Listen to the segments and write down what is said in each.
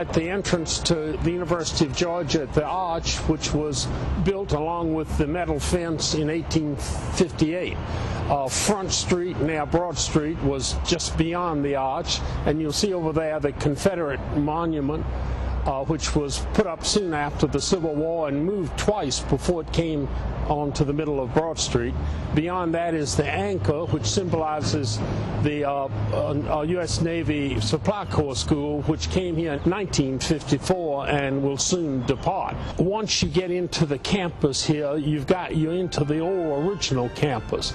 at the entrance to the University of Georgia at the arch, which was built along with the metal fence in 1858. Front Street, now Broad Street, was just beyond the arch, and you'll see over there the Confederate monument, which was put up soon after the Civil War and moved twice before it came onto the middle of Broad Street. Beyond that is the anchor, which symbolizes the U.S. Navy Supply Corps School, which came here in 1954 and will soon depart. Once you get into the campus here, you're into the old original campus.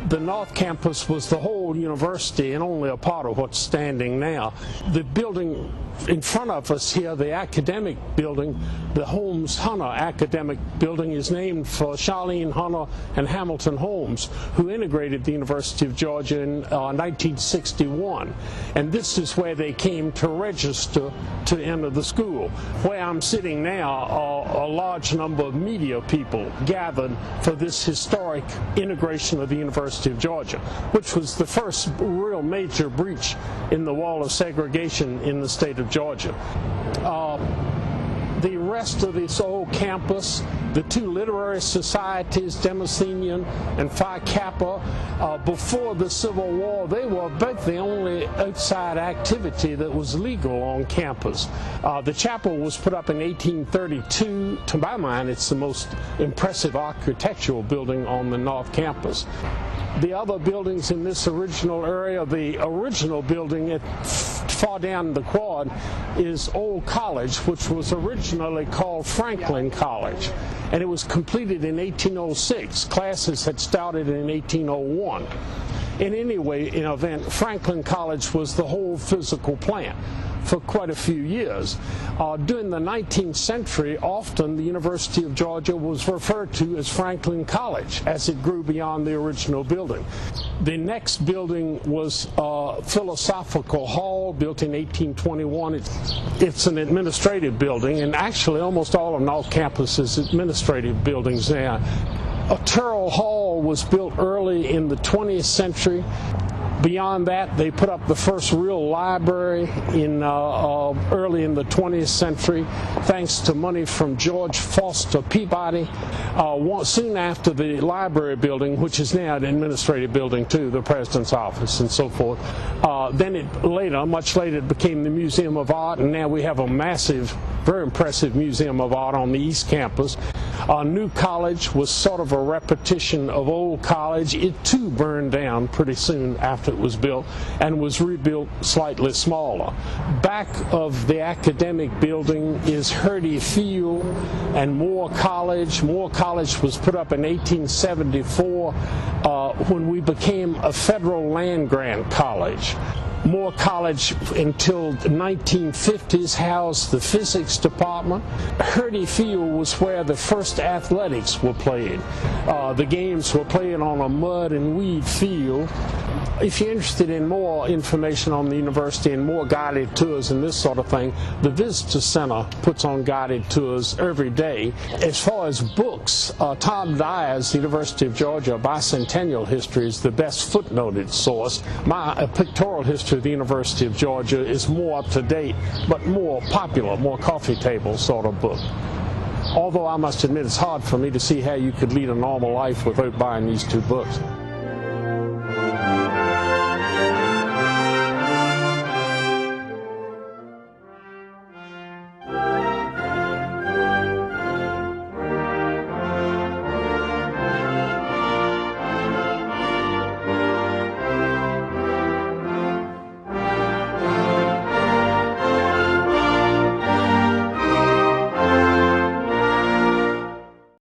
The North Campus was the whole university and only a part of what's standing now. The building in front of us here, the academic building, the Holmes Hunter Academic Building, is named for Charlene Hunter and Hamilton Holmes, who integrated the University of Georgia in 1961. And this is where they came to register to enter the school. Where I'm sitting now are a large number of media people gathered for this historic integration of the University of Georgia, which was the first real major breach in the wall of segregation in the state of Georgia. The rest of this old campus, the two literary societies, Demosthenian and Phi Kappa, before the Civil War, they were about the only outside activity that was legal on campus. The chapel was put up in 1832. To my mind, it's the most impressive architectural building on the North Campus. The other buildings in this original area, the original building far down the quad is Old College, which was originally called Franklin College, and it was completed in 1806. Classes had started in 1801. In any event, Franklin College was the whole physical plant for quite a few years. During the 19th century, often the University of Georgia was referred to as Franklin College as it grew beyond the original building. The next building was Philosophical Hall, built in 1821. It's an administrative building, and actually almost all of North Campus is administrative buildings now. Turrell Hall was built early in the 20th century. Beyond that, they put up the first real library early in the 20th century, thanks to money from George Foster Peabody. Soon after the library building, which is now an administrative building too, the president's office and so forth. Then much later, it became the Museum of Art, and now we have a massive, very impressive Museum of Art on the East Campus. New College was sort of a repetition of Old College. It too burned down pretty soon after it was built and was rebuilt slightly smaller. Back of the academic building is Hurdy Field and Moore College. Moore College was put up in 1874 when we became a federal land grant college. Moore College until the 1950s housed the physics department. Hurdy Field was where the first athletics were played. The games were played on a mud and weed field. If you're interested in more information on the university and more guided tours and this sort of thing, the Visitor Center puts on guided tours every day. As far as books, Tom Dyer's University of Georgia Bicentennial History is the best footnoted source. My pictorial history of the University of Georgia is more up to date, but more popular, more coffee table sort of book. Although I must admit it's hard for me to see how you could lead a normal life without buying these two books.